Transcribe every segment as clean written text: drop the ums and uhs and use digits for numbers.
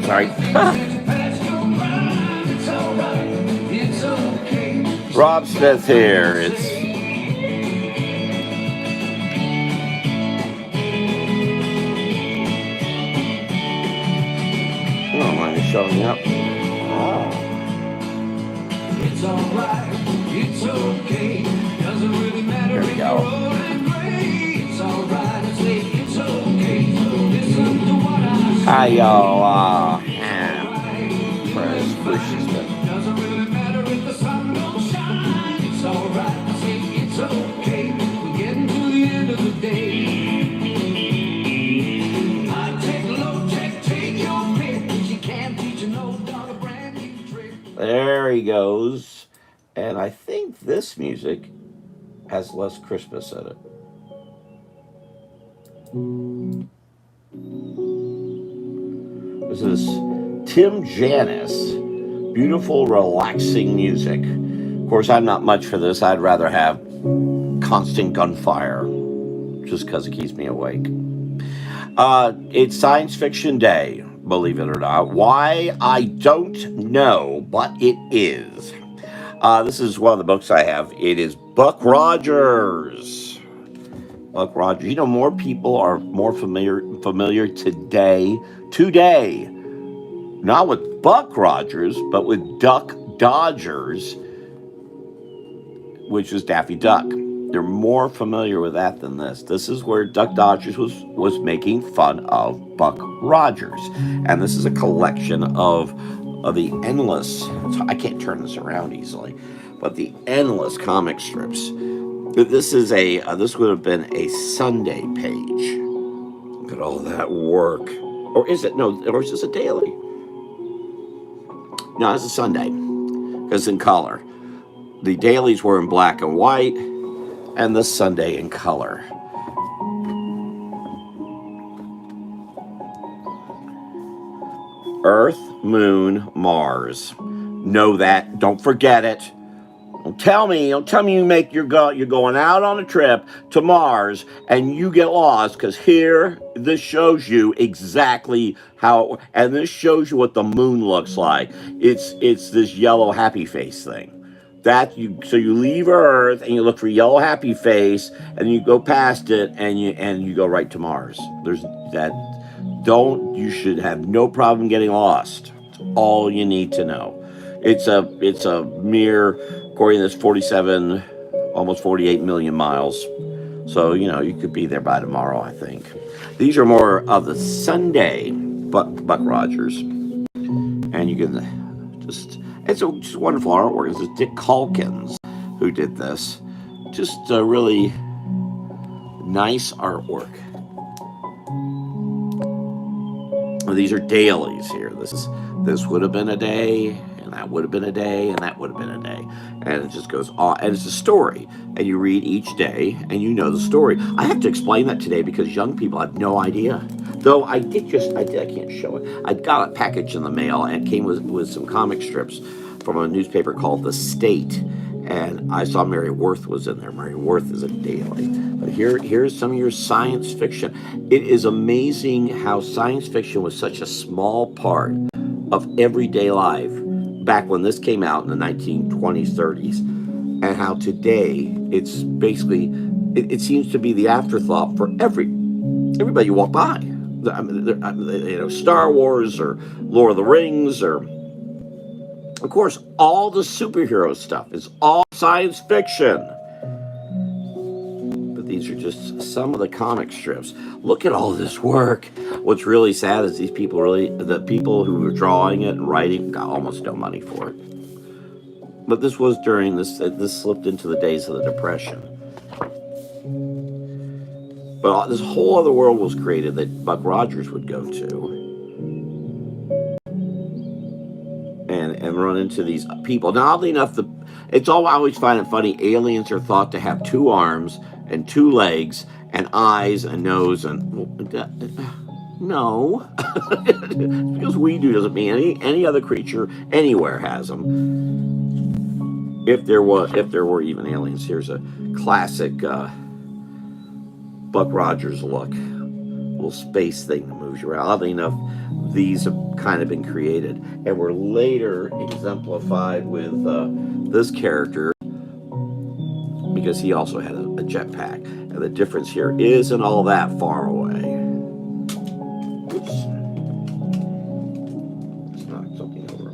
Sorry. Rob Smith here. It's oh, mine is showing up. It's alright, it's okay. Doesn't really matter if you're old and gray. It's alright, it's okay. Listen to what I say. Hi y'all. Doesn't really matter if the sun don't shine. It's alright, it's okay. We're getting to the end of the day. I take low tech, take your pick. You can't teach no dog a brand new trick. There he goes. And I think this music has less Christmas in it. This is Tim Janis. Beautiful, relaxing music. Of course, I'm not much for this. I'd rather have constant gunfire, just because it keeps me awake. It's Science Fiction Day, believe it or not. Why? I don't know, but it is. This is one of the books I have. It is Buck Rogers. Buck Rogers. You know, more people are more familiar today, not with Buck Rogers, but with Duck Dodgers, which is Daffy Duck. They're more familiar with that than this. This is where Duck Dodgers was making fun of Buck Rogers. And this is a collection of the endless, I can't turn this around easily, but the endless comic strips. This would have been a Sunday page. Look at all that work. Or is it? No, or is this a daily? No, it's a Sunday, because in color. The dailies were in black and white, and the Sunday in color. Earth, Moon, Mars. Know that. Don't forget it. Don't tell me you're going out on a trip to Mars and you get lost, because here this shows you exactly how, and this shows you what the moon looks like. It's this yellow happy face thing. So you leave Earth and you look for yellow happy face, and you go past it and you go right to Mars. You should have no problem getting lost. It's all you need to know. It's a mere, according to this, 47, almost 48 million miles. So, you could be there by tomorrow, I think. These are more of the Sunday Buck Rogers. And you can it's just wonderful artwork. This is Dick Calkins who did this. Just a really nice artwork. These are dailies here. This would have been a day, and that would have been a day, and that would have been a day. And it just goes on. And it's a story. And you read each day, and you know the story. I have to explain that today because young people have no idea. Though I can't show it. I got a package in the mail, and it came with some comic strips from a newspaper called The State. And I saw Mary Worth was in there. Mary Worth is a daily. But here's some of your science fiction. It is amazing how science fiction was such a small part of everyday life back when this came out in the 1920s, 30s, and how today it's basically, it seems to be the afterthought for everybody you walk by. Star Wars or Lord of the Rings, or of course all the superhero stuff is all science fiction. But these are just some of the comic strips. Look at all this work. What's really sad is the people who were drawing it and writing got almost no money for it. But this was during this slipped into the days of the Depression. But this whole other world was created that Buck Rogers would go to and run into these people. Now, oddly enough, I always find it funny. Aliens are thought to have 2 arms and 2 legs and eyes and nose, and no, because we do doesn't mean any other creature anywhere has them. If there were even aliens, here's a classic Buck Rogers look. little space thing that moves you around. Oddly enough, these have kind of been created and were later exemplified with this character because he also had a jetpack. And the difference here isn't all that far away. Oops. Just knocked something over.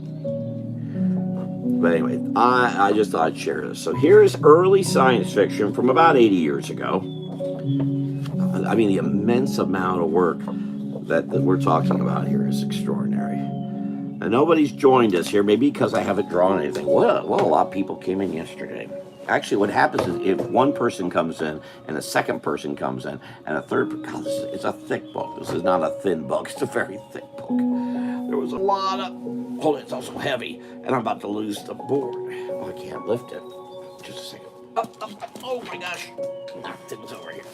But anyway, I just thought I'd share this. So here's early science fiction from about 80 years ago. I mean, the immense amount of work that we're talking about here is extraordinary. And nobody's joined us here, maybe because I haven't drawn anything. Well, a lot of people came in yesterday. Actually, what happens is if one person comes in and a second person comes in and a third, God, it's a thick book. This is not a thin book. It's a very thick book. There was a lot of, hold it, it's also heavy. And I'm about to lose the board. Oh, I can't lift it. Just a second. Oh my gosh. Knocked things over here.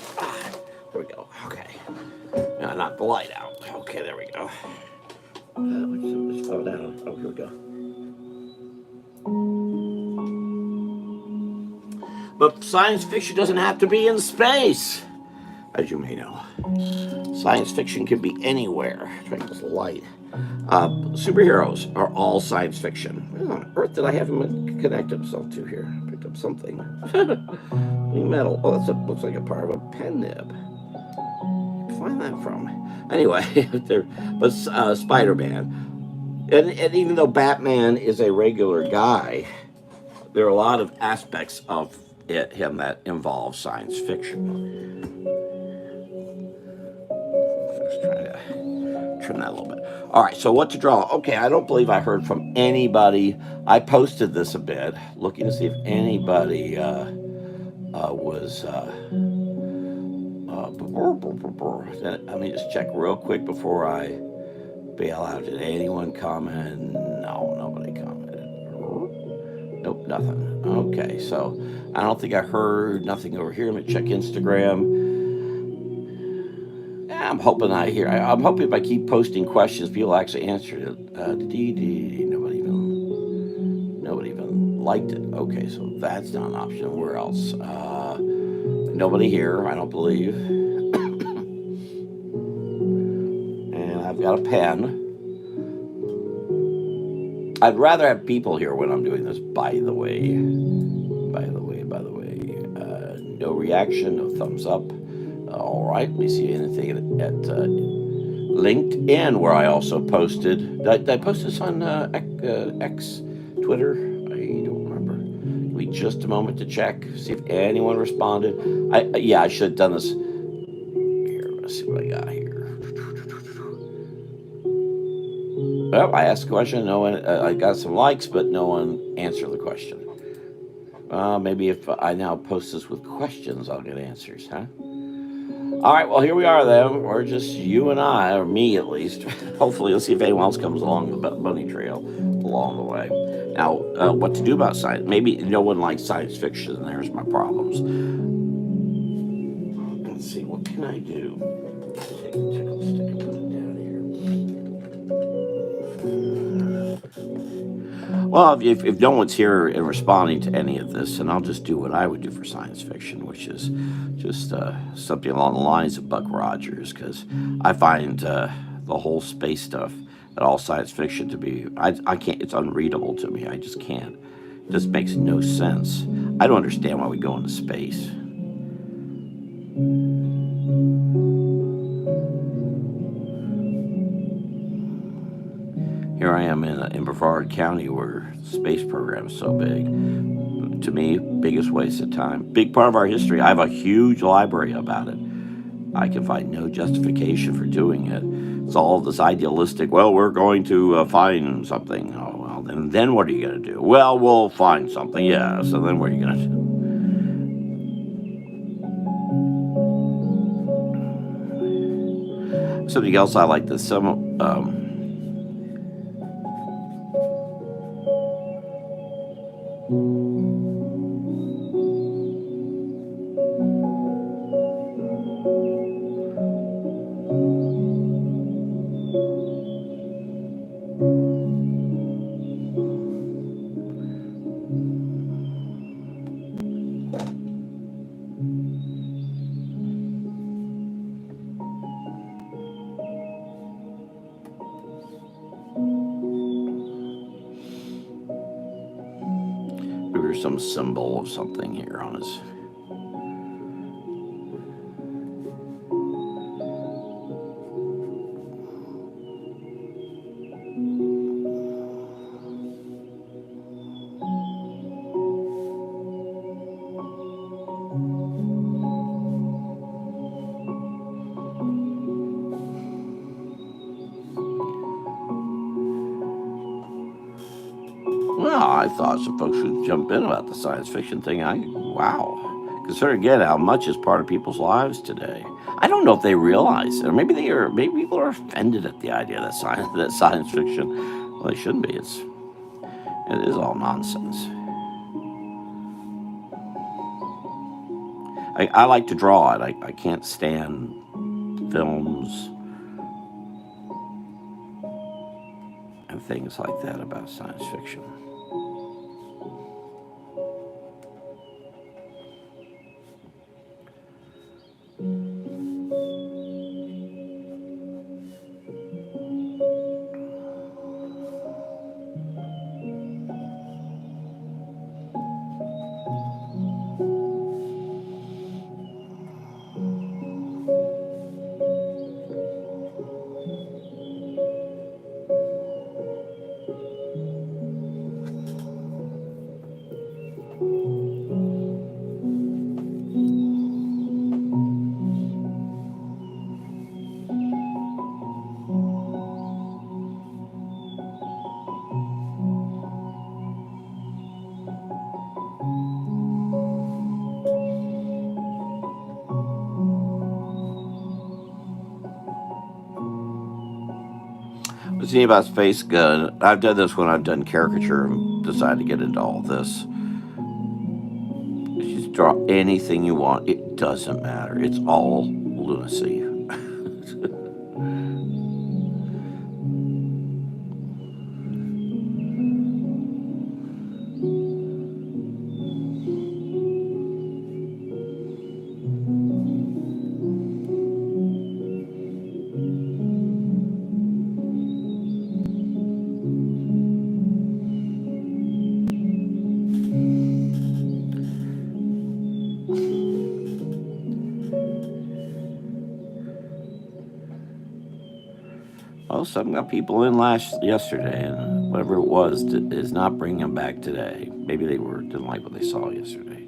There we go. Okay. Now, knock the light out. Okay, there we go. Let's slow down. Oh, here we go. But science fiction doesn't have to be in space, as you may know. Science fiction can be anywhere. Try to get this light. Superheroes are all science fiction. What on earth did I have him connect himself to here? Picked up something. Metal. Oh, looks like a part of a pen nib. Where'd you find that from? Anyway, but Spider-Man. And even though Batman is a regular guy, there are a lot of aspects of him that involve science fiction. Just trying to trim that a little bit. All right, so what to draw? Okay, I don't believe I heard from anybody. I posted this a bit, looking to see if anybody was. Let me just check real quick before I bail out. Did anyone comment? No, nobody commented. Nope, nothing. Okay, so I don't think I heard nothing over here. Let me check Instagram. Yeah, I'm hoping I'm hoping if I keep posting questions, people actually answer it. Nobody even liked it. Okay, so that's not an option. Where else? Nobody here, I don't believe. And I've got a pen. I'd rather have people here when I'm doing this, by the way. No reaction, no thumbs up. All right, let me see anything at LinkedIn, where I also posted. Did I post this on X, Twitter? I don't remember. Give me just a moment to check, see if anyone responded. I should have done this. Here, let's see what I got here. Well, I asked a question. No one. I got some likes, but no one answered the question. Maybe if I now post this with questions, I'll get answers, huh? All right, well, here we are then. We're just you and I, or me at least. Hopefully, let's see if anyone else comes along the bunny trail along the way. Now, what to do about science? Maybe no one likes science fiction, and there's my problems. Let's see, what can I do? Take a tickle stick and put it down here. Well, if no one's here and responding to any of this, then I'll just do what I would do for science fiction, which is just something along the lines of Buck Rogers, because I find the whole space stuff and all science fiction to be, I can't, it's unreadable to me. I just can't. It just makes no sense. I don't understand why we go into space. Here I am in Brevard County, where the space program is so big. To me, biggest waste of time. Big part of our history. I have a huge library about it. I can find no justification for doing it. It's all this idealistic, well, we're going to find something. Oh, well, then what are you going to do? Well, we'll find something, yeah. So then what are you going to do? Something else I like this. There's some symbol of something here on his. Well, I thought some folks would jump in about the science fiction thing. Wow. Consider again how much is part of people's lives today. I don't know if they realize it, or maybe they are. Maybe people are offended at the idea that science fiction. Well, they shouldn't be. It is all nonsense. I like to draw it. I can't stand films and things like that about science fiction. What's neat about Space Gun? I've done this when I've done caricature and decided to get into all this. You just draw anything you want. It doesn't matter. It's all lunacy. Well, some got people in yesterday, and whatever it was is not bringing them back today. Maybe they didn't like what they saw yesterday.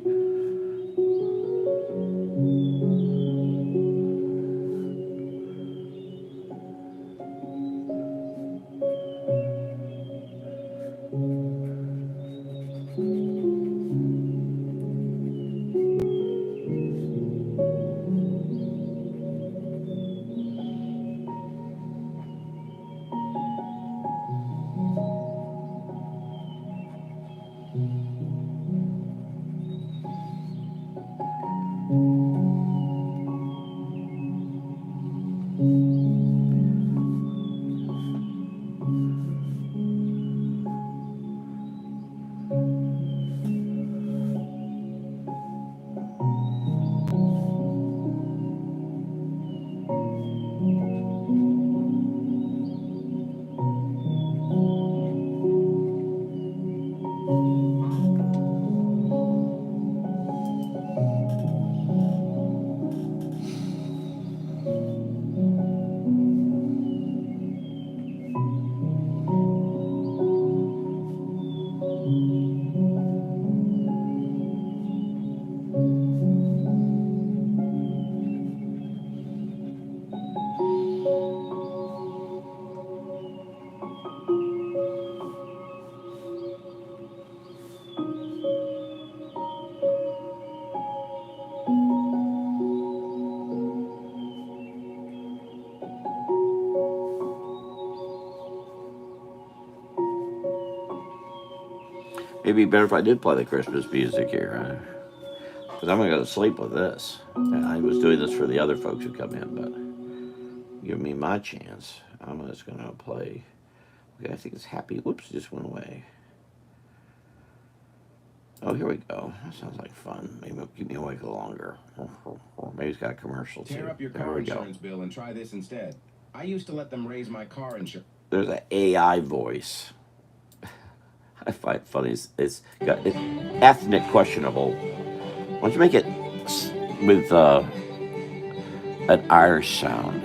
Maybe it'd be better if I did play the Christmas music here, because I'm gonna go to sleep with this. And I was doing this for the other folks who come in, but give me my chance. I'm just gonna play. Okay, I think it's happy. Whoops, it just went away. Oh, here we go. That sounds like fun. Maybe it'll keep me awake a little longer. Or maybe it's got a commercial too. Tear up your car insurance bill and try this instead. I used to let them raise my car insurance. There's an AI voice. I find funny is it's ethnic questionable. Why don't you make it with an Irish sound?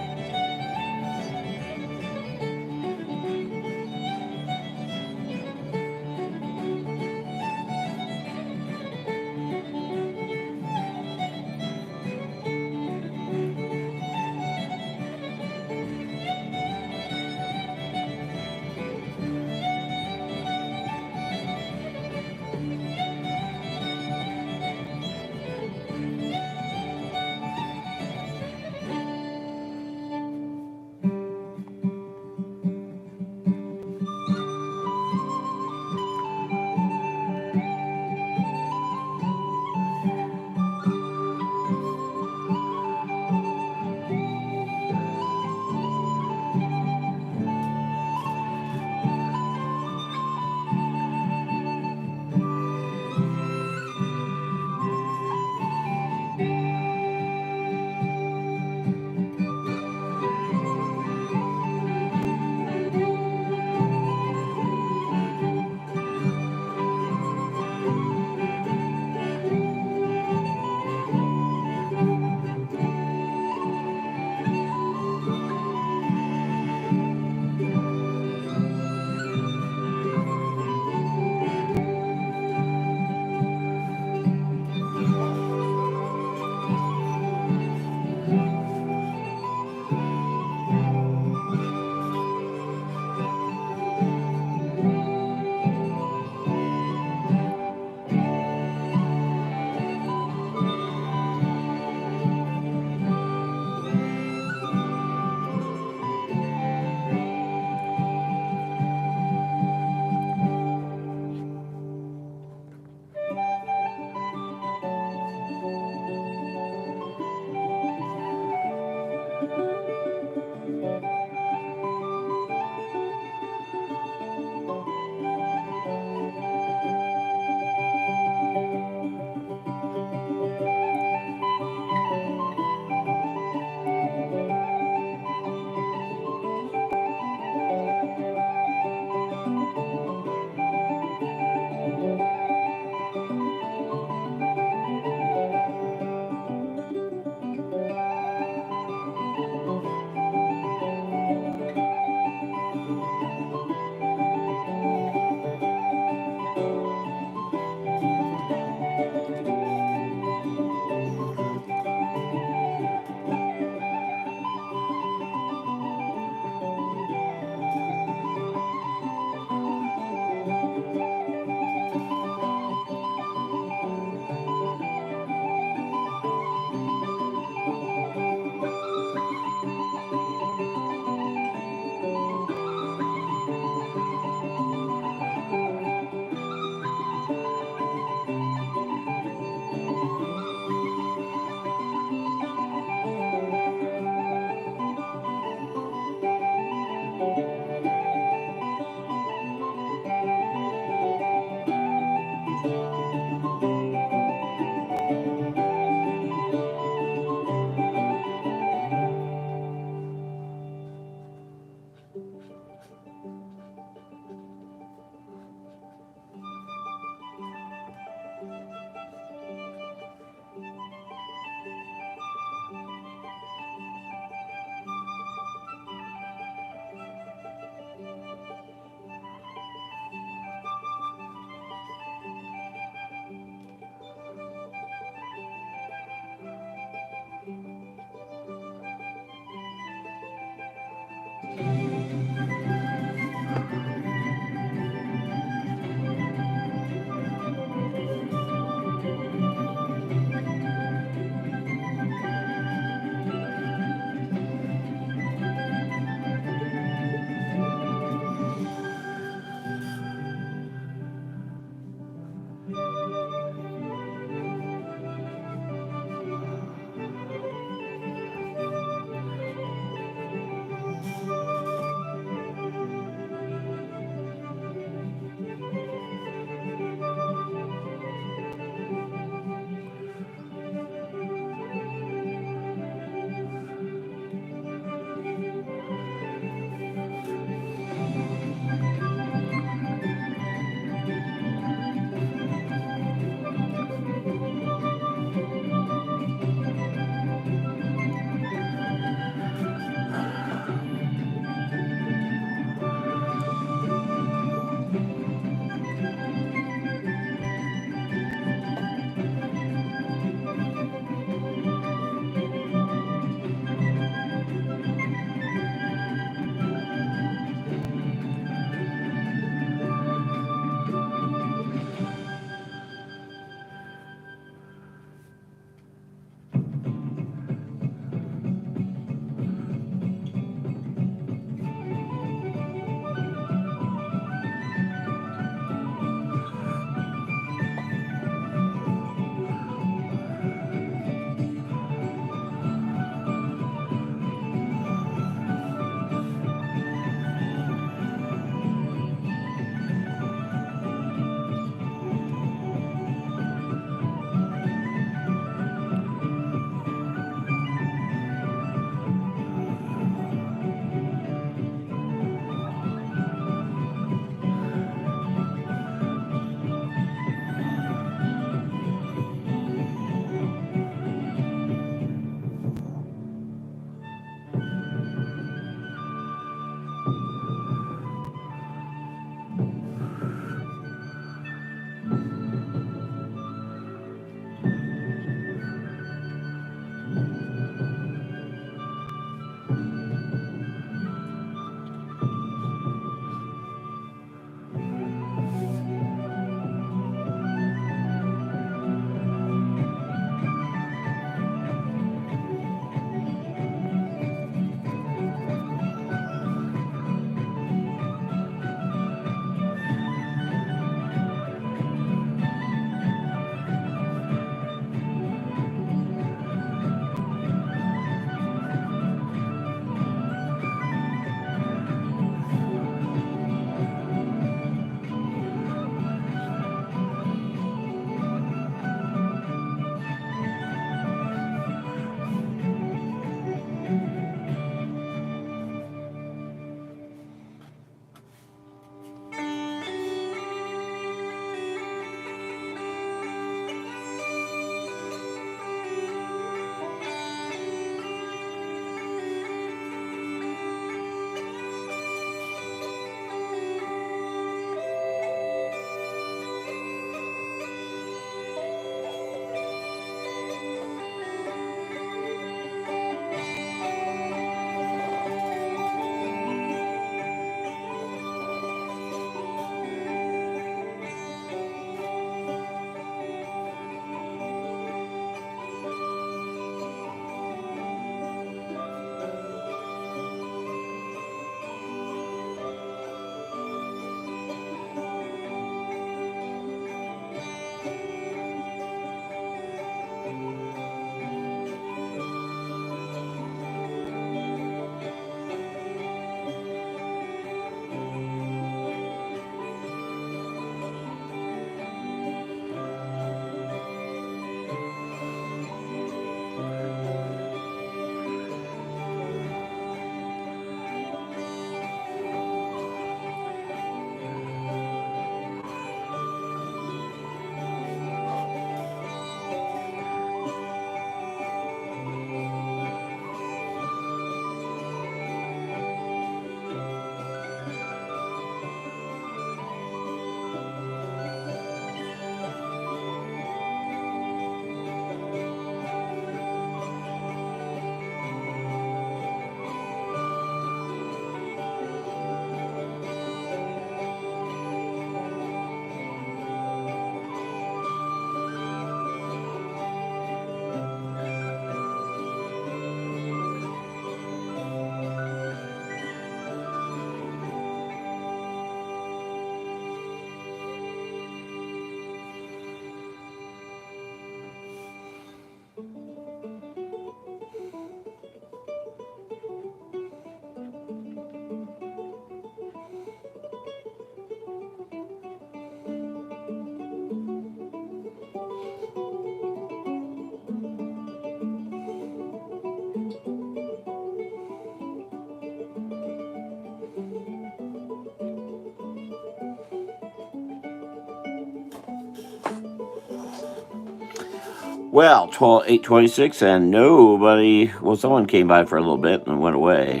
Well, 8:26, and nobody. Well, someone came by for a little bit and went away.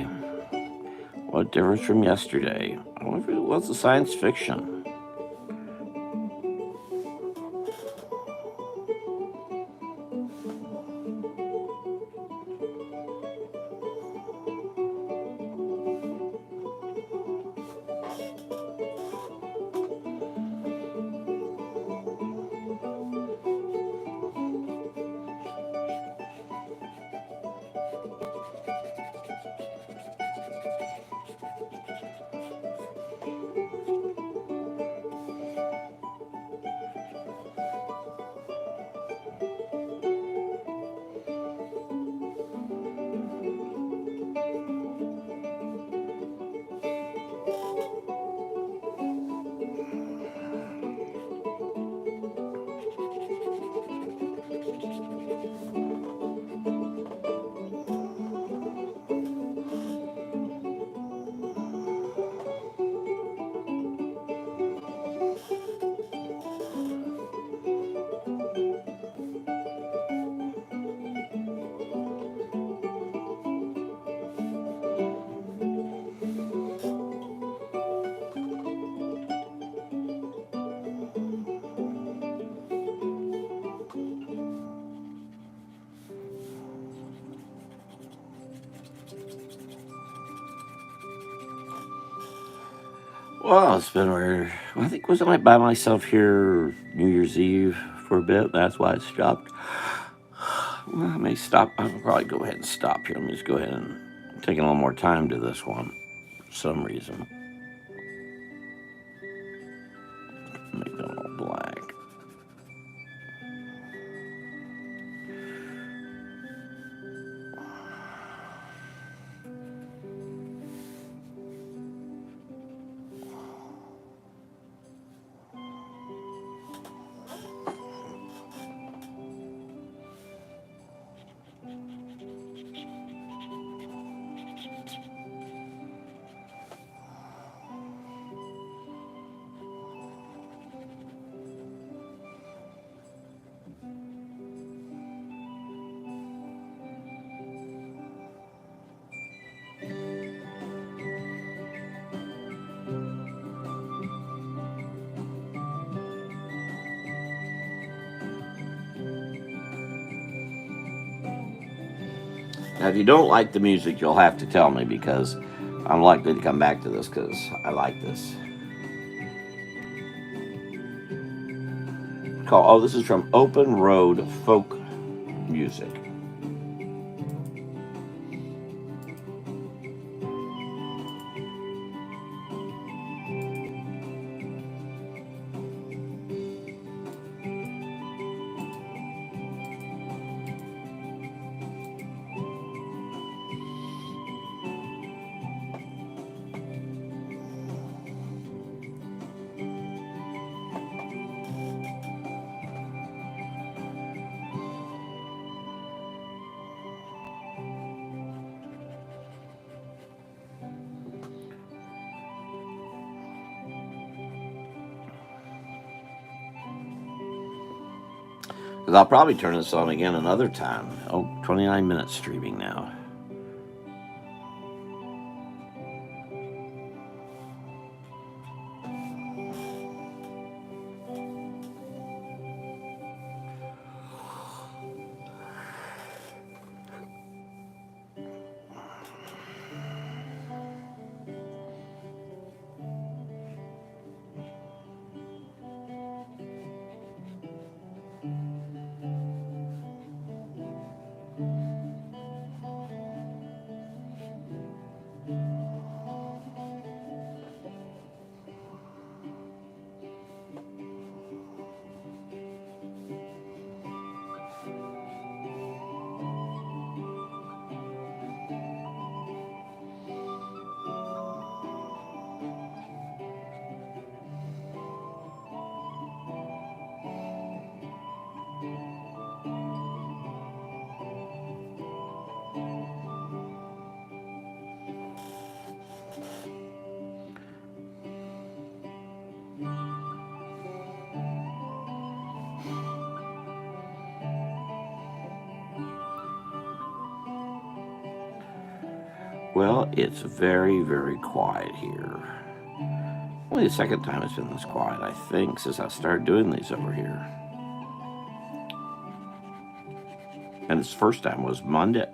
What difference from yesterday? I wonder if it was a science fiction. Well, it's been weird. Well, I think wasn't I by myself here New Year's Eve for a bit? That's why it stopped. Well, I may stop. I'll probably go ahead and stop here. Let me just go ahead and take a little more time to this one for some reason. Make that all black. Now, if you don't like the music, you'll have to tell me because I'm likely to come back to this because I like this. Oh, this is from Open Road Folk Music. Because I'll probably turn this on again another time. Oh, 29 minutes streaming now. Well, it's very, very quiet here. Only the second time it's been this quiet, I think, since I started doing these over here. And its first time was Monday,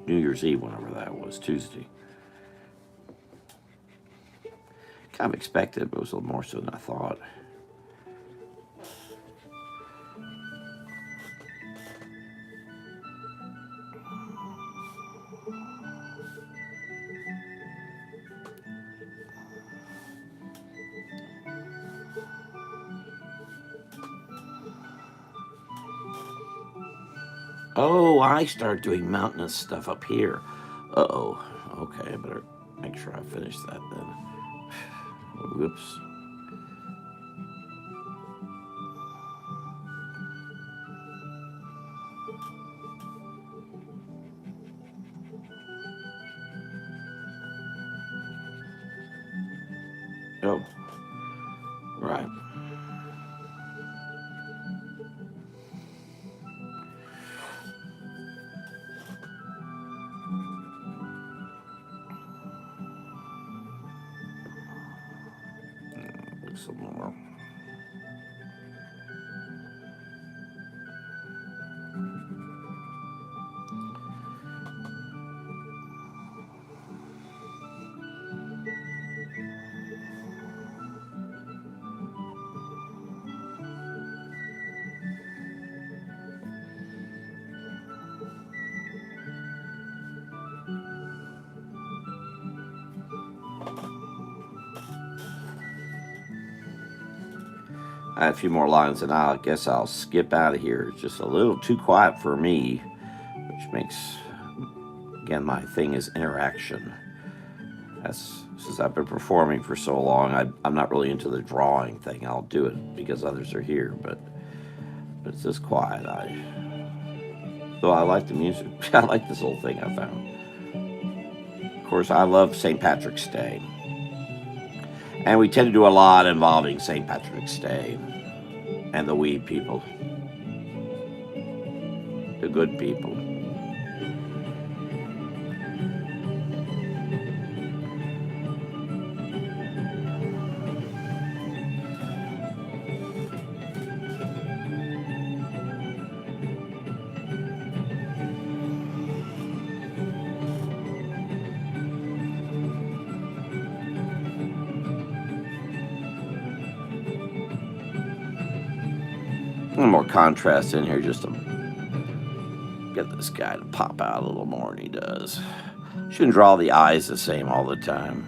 New Year's Eve, whenever that was, Tuesday. Kind of expected, but it was a little more so than I thought. Oh, I started doing mountainous stuff up here. Uh-oh. Okay, I better make sure I finish that then. Whoops. Oh, right. Some more. I had a few more lines, and I guess I'll skip out of here. It's just a little too quiet for me, which makes, again, my thing is interaction. Since I've been performing for so long, I'm not really into the drawing thing. I'll do it because others are here, but it's just quiet. Though I like the music. I like this little thing I found. Of course, I love St. Patrick's Day. And we tend to do a lot involving St. Patrick's Day and the weed people, the good people. A little more contrast in here just to get this guy to pop out a little more than he does. Shouldn't draw the eyes the same all the time.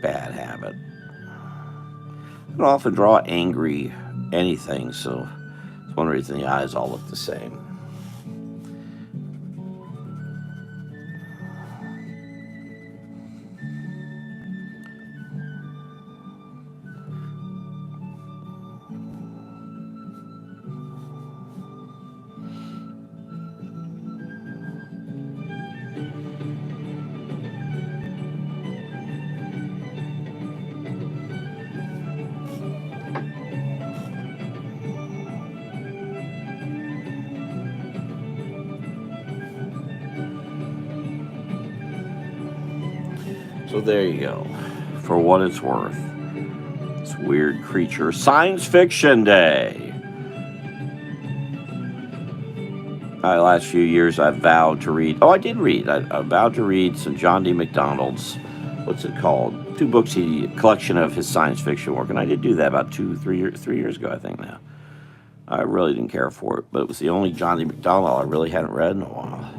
Bad habit. I don't often draw angry anything, so it's one reason the eyes all look the same. So there you go. For what it's worth. It's Weird Creature Science Fiction Day. Last few years I've vowed to read. Oh, I did read. I vowed to read some John D. MacDonald's, what's it called? 2 books, collection of his science fiction work. And I did do that about 3 years ago, I think now. I really didn't care for it, but it was the only John D. MacDonald I really hadn't read in a while.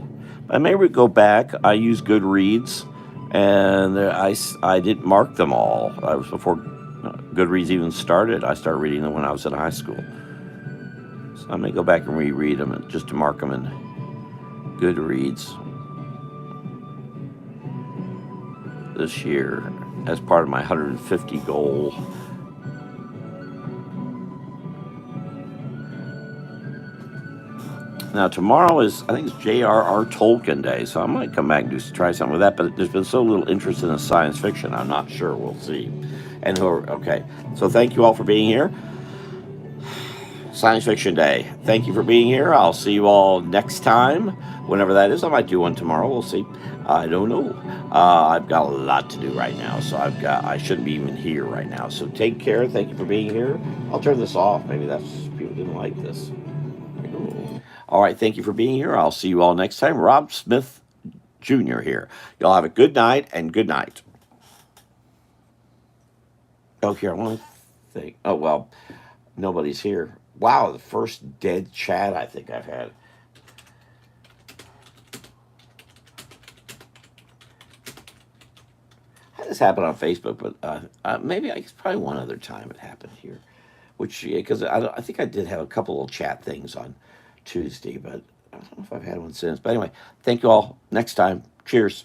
But maybe go back. I use Goodreads. And I didn't mark them all. I was before Goodreads even started. I started reading them when I was in high school. So I may go back and reread them just to mark them in Goodreads this year as part of my 150 goal. Now, tomorrow is, I think it's J.R.R. Tolkien Day, so I might come back and try something with that, but there's been so little interest in the science fiction, I'm not sure. We'll see. Okay, so thank you all for being here. Science Fiction Day. Thank you for being here. I'll see you all next time, whenever that is. I might do one tomorrow. We'll see. I don't know. I've got a lot to do right now, so I shouldn't be even here right now. So take care. Thank you for being here. I'll turn this off. Maybe that's people didn't like this. All right. Thank you for being here. I'll see you all next time. Rob Smith Jr. here. Y'all have a good night and good night. Oh, here, I want to think. Oh, well, nobody's here. Wow, the first dead chat I think I've had. Had this happen on Facebook, but maybe it's probably one other time it happened here. Which, because I think I did have a couple of chat things on Tuesday, but I don't know if I've had one since. But anyway, thank you all. Next time. Cheers.